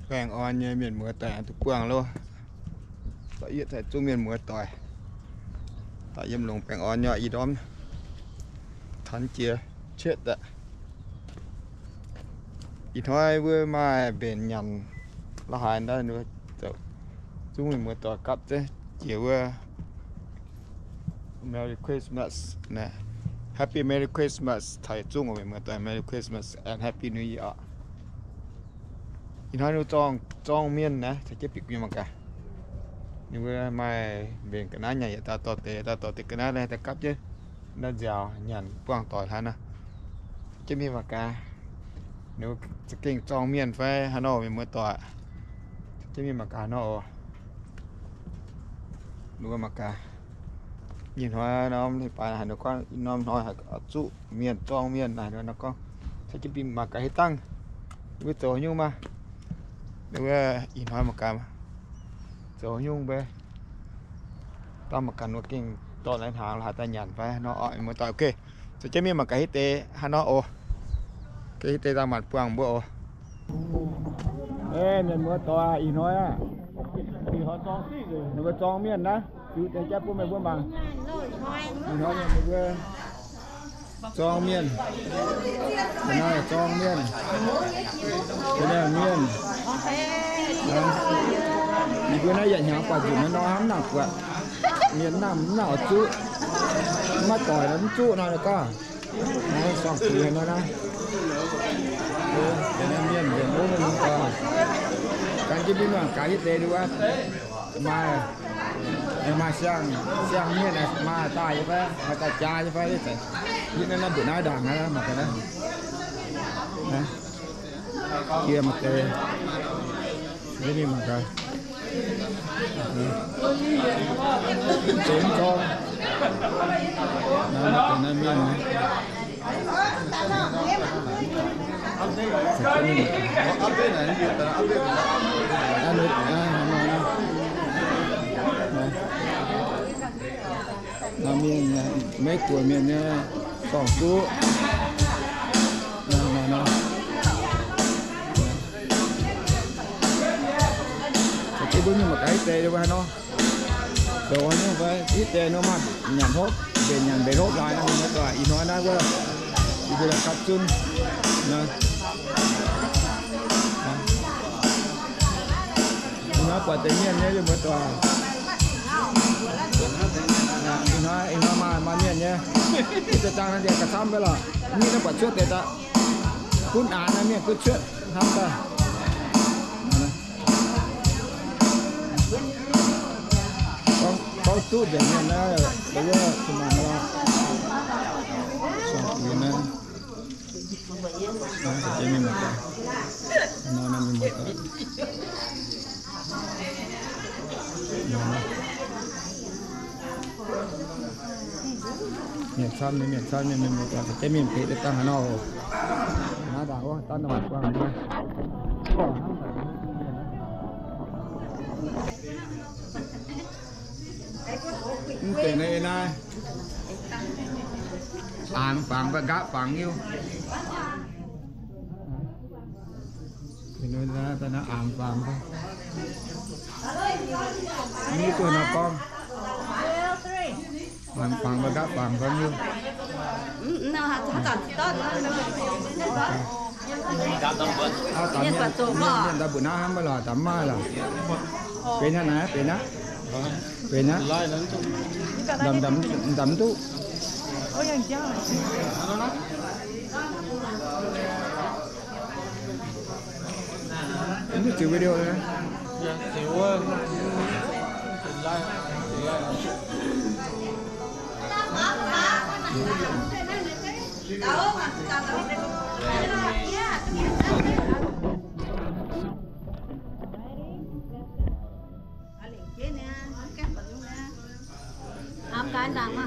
vàng on như miền mùa tỏi tụ quang luôn tại hiện tại chung miền mùa tỏi tại dâm lồng vàng on nhỏ gì đó thắn chia chết ạ ít thôi vừa mà bên nhằn là hai đó nữa chung miền mùa tỏi cặp chứ chiều Merry Christmas nè Happy Merry Christmas Thầy chung của mình tỏi Merry Christmas and Happy New Year ít thôi nó trong miền nè sẽ tiếp tục như mà cả nhưng mà mai bên cái ná nhảy ta tỏ tệ cái ná này ta cắp chứ nó giàu nhằn quang tỏi hắn à chứ mi mà cả nếu kinh trong miền phải Hà Nội mình mới tỏi chứ mi mà cả nó đúng không mà cả nhìn hoa nó thì phải nó có nó nói ở trụ miền trong miền này nó có sẽ chỉ mà cả hết tăng với tổ nhưng mà nếu nhìn hoa mà cả tổ nhung về tao mà cần nó kinh to lên hàng là ta nhàn phải nó ỏi mới tỏi ok sẽ chế miếng mà cái tê hắn nó ô cái tê ra mặt quàng bữa ê miền mưa to ý nói á thì họ trong xí rồi nó có trong miền đó chứ để chấp của mày buôn bằng ý nói là mày trong miền cái này là trong miền cái này là miền đi bữa nay dạy nhà quả gì nó hám nặng quá miền nằm nào chú mắt tỏi lắm chú nào được cả nó xong thì nó đây cái này miền miền bố mình còn cái chứ biết mà cái gì tê đúng không mà sang miền này mà tài như vậy mà tài cha như vậy đấy những cái nó bữa nay đàng này mà cái đó kia mà tê cái gì mà cái trốn con nó miền này nó miền mấy của miền sòng cú nó cái bún nhưng mà cái tê đâu nó đồ như vậy ít tê nó mà nhàn hốt về nhàn về hốt lại nó là ý nói đó quá bây giờ cắt chun nó quả tự nhiên nhé mới tòa nó mà miền nhé cái trang nó để cả xăm với là như nó quả trước để ta cún án nó miền cứ chuyện ham ta có chút để miền nó bây giờ thì mà nó xong miền nó chỉ miền một nó nằm miền một miền Sơn miền một cái miền phía tây Hà Nội nó đào quá tao nó mặt qua đây cái này này phẳng và gã phẳng yêu thì nói ra ta nó phẳng thôi như tuổi nào con phẳng và gã phẳng bao nhiêu nào hạt thật tốt nhân ta bữa nào ham là tắm mai là bên này bên á đầm tu chịu video đấy chịu cái đằng mà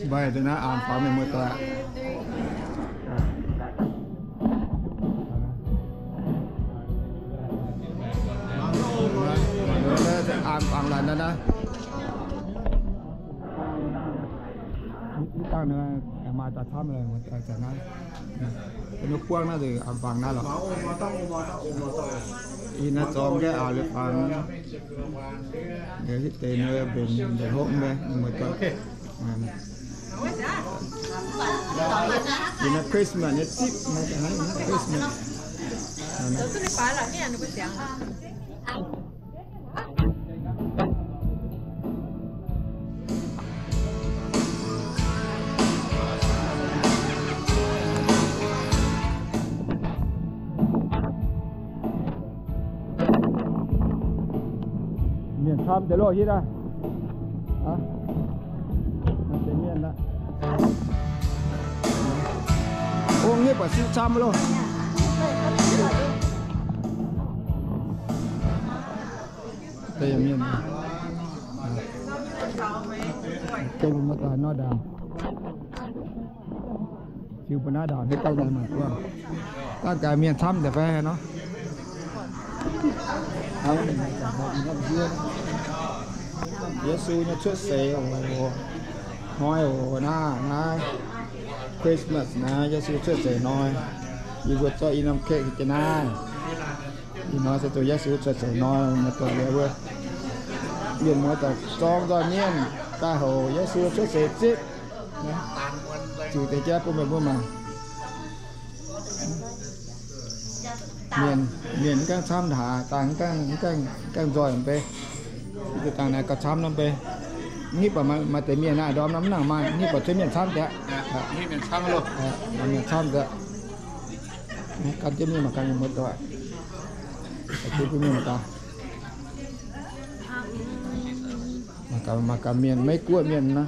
vậy thì nó ăn pháo mình mới tọa ăn phẳng lần đó tăng nữa mà ta thăm rồi một trận này เป็นนกพวงน่าจะอ่านฟังน่าหรออีน่าจอมแกอ่านเลยฟังเดี๋ยวที่เตนเลยเป็นเดี๋ยวหกเลยเหมือนกันอีน่าคริสต์มาสเนี่ยจิ๊บมาจากไหนคริสต์มาส都是你摆了，面都不香了。面差不多了，现在啊，那这面了，哦，你把手差不多。đây là miền cây mà cả nó đào chiều bữa nay đào cái cây này mà qua ta cả miền thăm để về nó không nó dưa Giêsu nó xuất xe nói na Christmas na Giêsu xuất xe nói đi vượt cho in năm kệ cái này thì nó sẽ tôi Giêsu xuất xe nói mà tôi về vừa biển mới tập trong do nhiên ta hồ Giêsu xuất xe chết chủ tịch cha của mình mà miền các tham thả tàng các giỏi về cái tàng này có tham lắm về nghĩ bảo mà tới miền này đó lắm nàng mà nghĩ bảo tới miền tham đấy nghĩ miền tham luôn miền tham đấy căn cái miền mà căn một rồi cái miền mà cả miền mấy cua miền nó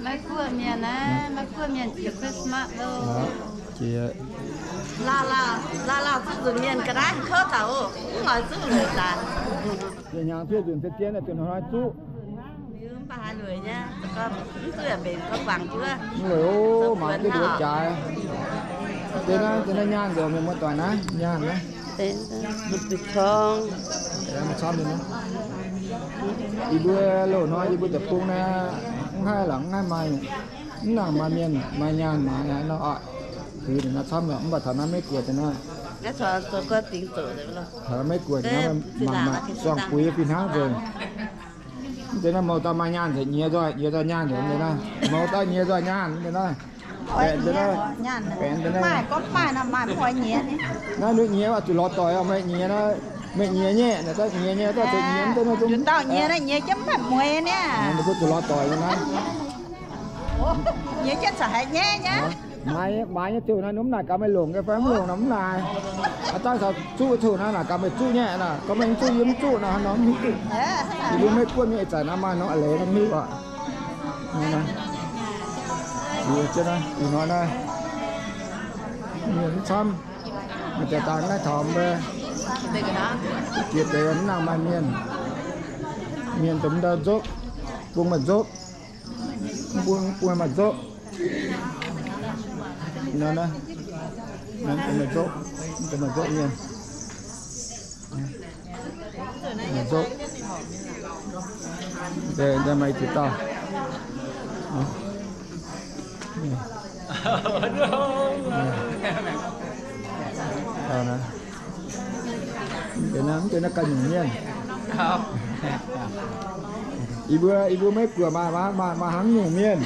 mấy cua miền á mấy cua miền chỉ Christmas đâu chỉ là cứ miền cái đó khó tao ngồi giữ lười ta nhà nhà thuê tiền thiết là tiền nói chú nhưng bà hai lười nha con cứ là bên có bằng chưa người ô mà cái đứa trái thế nó nhang rồi mình mua toàn á nhang đấy tên bịch thong để mà xong đi nữa ibu lo nói ibu tập trung na hai lẳng hai mai nàng mà miền mà nhang mà nó ọ thì nó xong rồi ông bà thằng nó mấy cuột thì nó cái tôi có tiếng tự đấy luôn thằng mấy cuột nó mà xoang quý pin hát rồi thế nó màu tao mà nhang thì nhiều rồi nhang thì thế nó màu tao nhiều rồi nhang thế nó nhàn mai có mai là mai khỏi nhẹ đấy nó nước nhẹ mà tụi lọt tỏi không mấy nhẹ nó mấy nhẹ nó tao nhẹ tao tự nhiên tao nó chúng tao nhẹ đấy nhẹ chấm phải mùi nè nó có tụi lọt tỏi nó nhẹ chết sợ nhẹ nhá mai nhá tụi nó núm này cả mấy luồng cái phém luồng nấm này tao sao chú tụi nó là cả mấy chú nhẹ nè có mấy chú yếm chú nó nấm thì đứa mấy quân nhẹ chả nó mà nó lấy nó mít ạ này thì trên đây thì nó đây miền xăm mình sẽ tán cái thòm về kiệt để ấn nào mà miền tấm đa dốc buông mặt dốc buông mặt dốc nó đây nó tấm mặt dốc miền mặt dốc để mày thì to nè cái nó canh nhiên ibu mấy cửa mà hắng nhung miên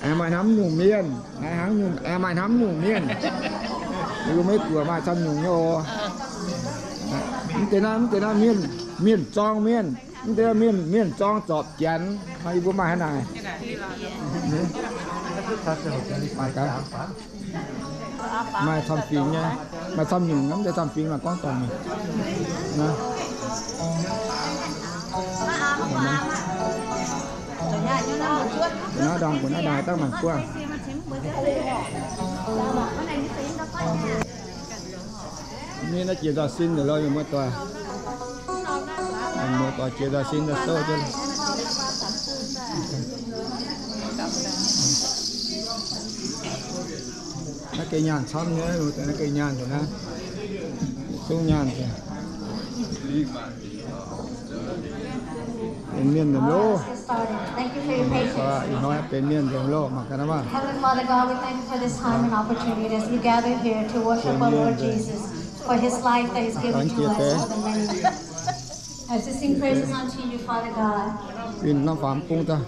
em mày hắm nhung miên này hắng nhung em mày hắm nhung miên ibu mấy cửa mà chăm nhung nhô cái nó miên tròn miên cái miên tròn chọt chén hay ibu mày thế này mai cái mai thăm phim nha mai thăm nhung lắm để thăm phim là con toàn mình nè nó đòn của nó đài tao mặt quaนี่nó chỉ ra xin rồi rồi mới tòa chỉ ra xin là sâu chứ nó cây nhàn xong nhé rồi nó cây nhàn rồi nè xuống nhàn rồi เป็นเมียนเดิมโล Let's get started. Thank you for your ก็ patience. อีน้อยเป็นเมียนเดิมโลมากันนะว่า Heavenly Father God, we thank you for this time and opportunity as we gather here to worship our Lord Jesus for his life that he's given to us for the many. As we sing praises unto you, Father God, ปีนน้ำฝามปุ้งตา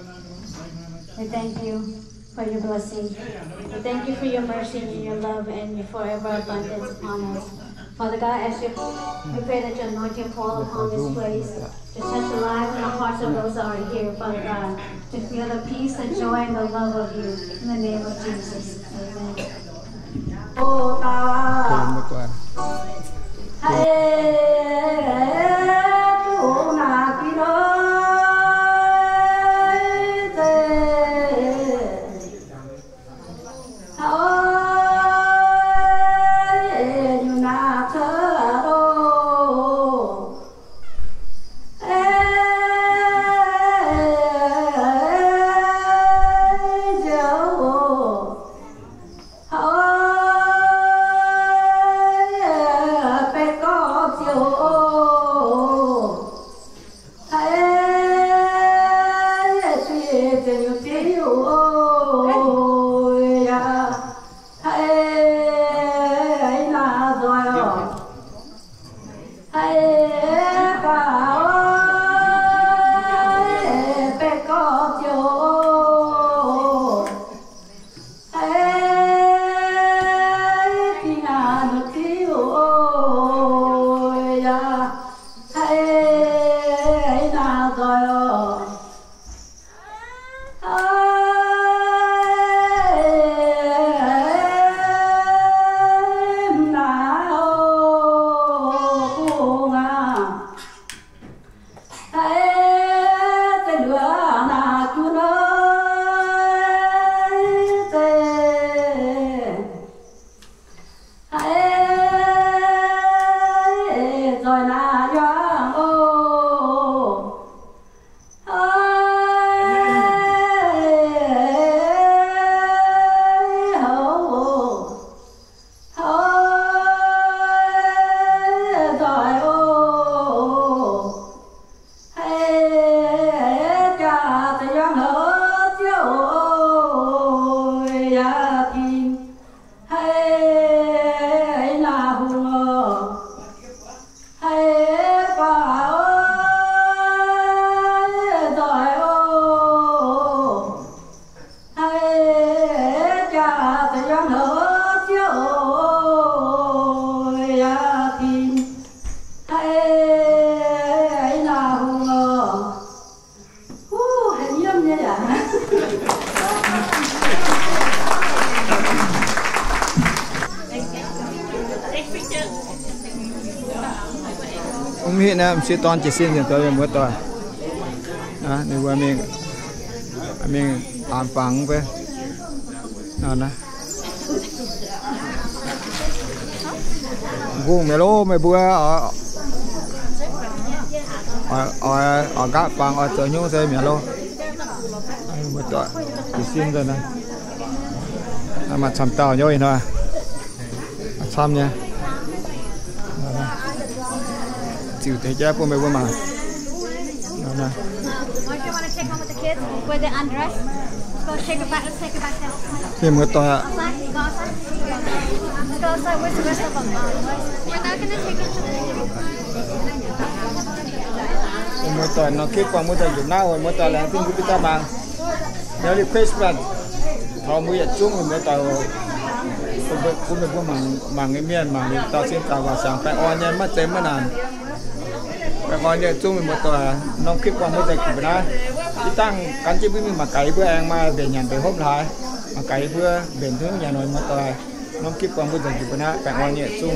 we thank you for your blessing. We thank you for your mercy and your love and your forever abundance upon us. Father God, we pray that your anointing fall upon this place to touch the lives and the hearts of those that are here, Father God, to feel the peace, the joy, and the love of you. In the name of Jesus. Amen. เพลงดีกว่า มีนะสิตอนจะสิ้นตัวเมื่อตัวนะนี่ว่ามีอ่านฟังไปนะกูไม่รู้ไม่บัวกะฟังตัวยุ่งใส่ไม่รู้เมื่อตัวจะสิ้นตัวนะมาทำเต่าย่อยหน่อยทำเนี่ยจิ๋วแต่แจ๊บพวกไม่ว่ามานะ Don't you want to take home with the kids where they're undressed? Go take it back. Let's take it back down. ที่เมื่อตัว Outside? Go outside? Let's go outside. Where's the rest of them? We're not going to take it to the เมื่อตัวน้องคิดว่าเมื่อตัวอยู่หน้าวันเมื่อตัวแล้วที่พิจารณาเดี๋ยวรีเควสต์พอมือหยัดจุ้งเมื่อตัวคุณเป็นผู้มังเมียนมังตอนสิ้นตาว่าสั่งไปออนยันมาเต็มมานานไปออนยันจุ้งเมื่อตัวน้องคิดว่าเมื่อตัวกี่ปีนะที่ตั้งกันจิ้มวิ่งมาไก่เพื่อเองมาเบี่ยงยันไปพบหลายมาไก่เพื่อเบี่ยงถึงยันหน่อยเมื่อตัวน้องคิดว่าเมื่อตัวกี่ปีนะไปออนยันจุ้ง